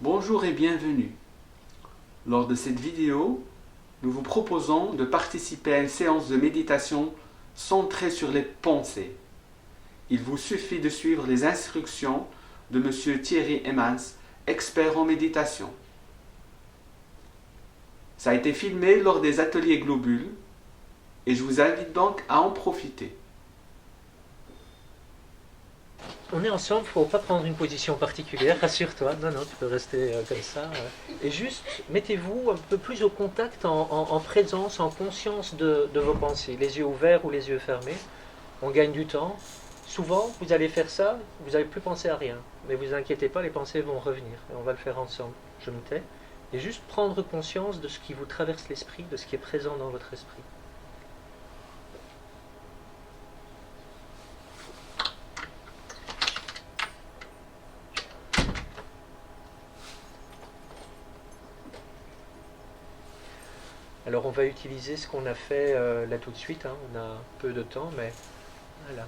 Bonjour et bienvenue. Lors de cette vidéo, nous vous proposons de participer à une séance de méditation centrée sur les pensées. Il vous suffit de suivre les instructions de M. Thierry Emmans, expert en méditation. Ça a été filmé lors des ateliers Globule et je vous invite donc à en profiter. On est ensemble, il ne faut pas prendre une position particulière, rassure-toi. Non, tu peux rester comme ça. Et juste, mettez-vous un peu plus au contact, en présence, en conscience de vos pensées, les yeux ouverts ou les yeux fermés. On gagne du temps. Souvent, vous allez faire ça, vous n'allez plus penser à rien. Mais vous inquiétez pas, les pensées vont revenir. Et on va le faire ensemble. Je me tais. Et juste prendre conscience de ce qui vous traverse l'esprit, de ce qui est présent dans votre esprit. Alors on va utiliser ce qu'on a fait là tout de suite, hein. On a peu de temps, mais voilà.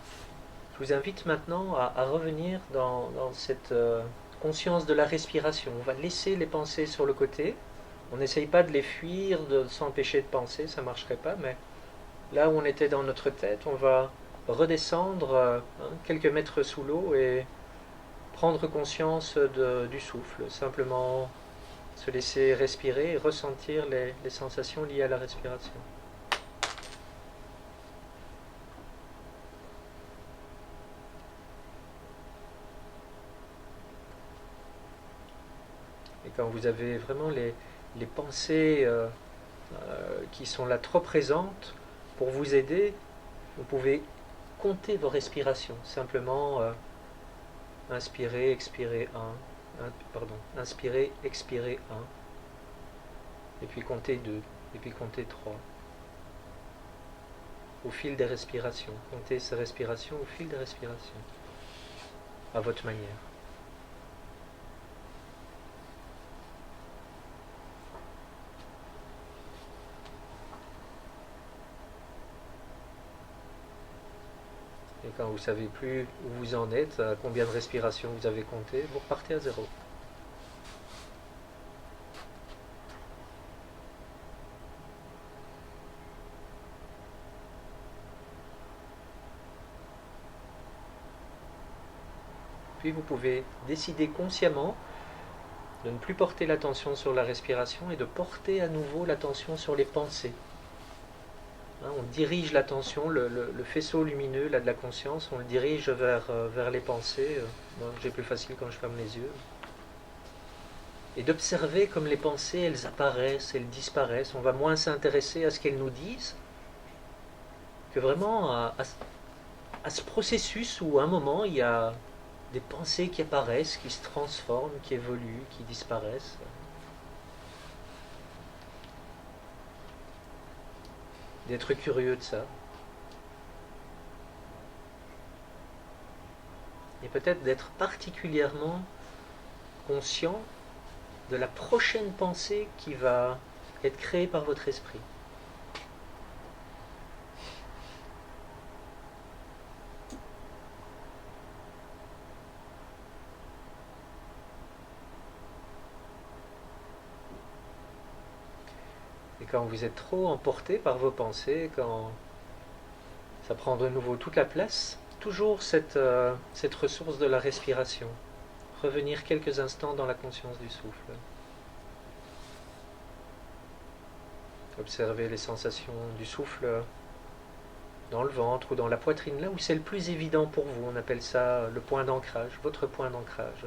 Je vous invite maintenant à revenir dans cette conscience de la respiration. On va laisser les pensées sur le côté. On n'essaye pas de les fuir, de s'empêcher de penser, ça ne marcherait pas, mais là où on était dans notre tête, on va redescendre quelques mètres sous l'eau et prendre conscience du souffle, simplement se laisser respirer et ressentir les sensations liées à la respiration. Et quand vous avez vraiment les pensées qui sont là trop présentes, pour vous aider, vous pouvez compter vos respirations. Simplement inspirer, expirer 1, inspirer, expirer 1, et puis compter 2, et puis compter 3. Au fil des respirations. Comptez ces respirations au fil des respirations. À votre manière. Et quand vous ne savez plus où vous en êtes, à combien de respirations vous avez compté, vous repartez à 0. Puis vous pouvez décider consciemment de ne plus porter l'attention sur la respiration et de porter à nouveau l'attention sur les pensées. On dirige l'attention, le faisceau lumineux là, de la conscience, on le dirige vers les pensées. Moi, j'ai plus facile quand je ferme les yeux. Et d'observer comme les pensées, elles apparaissent, elles disparaissent. On va moins s'intéresser à ce qu'elles nous disent que vraiment à ce processus où à un moment, il y a des pensées qui apparaissent, qui se transforment, qui évoluent, qui disparaissent. D'être curieux de ça. Et peut-être d'être particulièrement conscient de la prochaine pensée qui va être créée par votre esprit. Et quand vous êtes trop emporté par vos pensées, quand ça prend de nouveau toute la place, toujours cette ressource de la respiration. Revenir quelques instants dans la conscience du souffle. Observez les sensations du souffle dans le ventre ou dans la poitrine, là où c'est le plus évident pour vous. On appelle ça le point d'ancrage, votre point d'ancrage.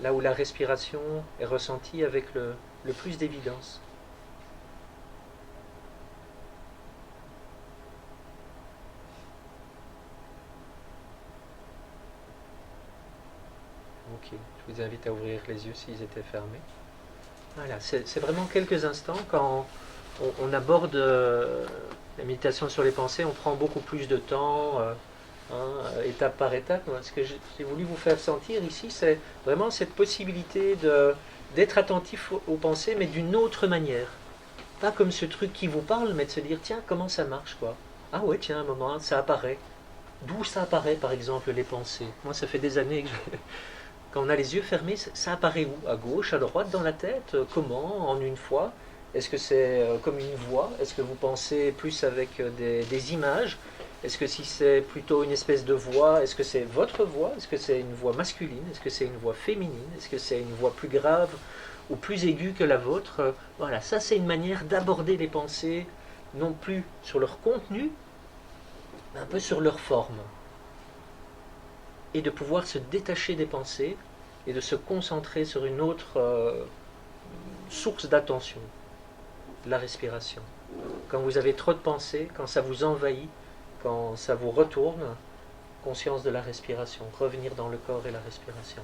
Là où la respiration est ressentie avec le plus d'évidence. Ok, je vous invite à ouvrir les yeux s'ils étaient fermés. Voilà, c'est vraiment quelques instants. Quand on aborde la méditation sur les pensées, on prend beaucoup plus de temps, étape par étape. Ce que j'ai voulu vous faire sentir ici, c'est vraiment cette possibilité d'être attentif aux pensées, mais d'une autre manière. Pas comme ce truc qui vous parle, mais de se dire, tiens, comment ça marche, quoi. Ah ouais, tiens, un moment, ça apparaît. D'où ça apparaît, par exemple, les pensées. Moi, ça fait des années que Quand on a les yeux fermés, ça apparaît où? À gauche, à droite, dans la tête? Comment? En une fois? Est-ce que c'est comme une voix? Est-ce que vous pensez plus avec des images? Est-ce que si c'est plutôt une espèce de voix, est-ce que c'est votre voix? Est-ce que c'est une voix masculine? Est-ce que c'est une voix féminine? Est-ce que c'est une voix plus grave ou plus aiguë que la vôtre? Voilà, ça c'est une manière d'aborder les pensées, non plus sur leur contenu, mais un peu sur leur forme. Et de pouvoir se détacher des pensées et de se concentrer sur une autre source d'attention, la respiration. Quand vous avez trop de pensées, quand ça vous envahit, quand ça vous retourne, conscience de la respiration, revenir dans le corps et la respiration.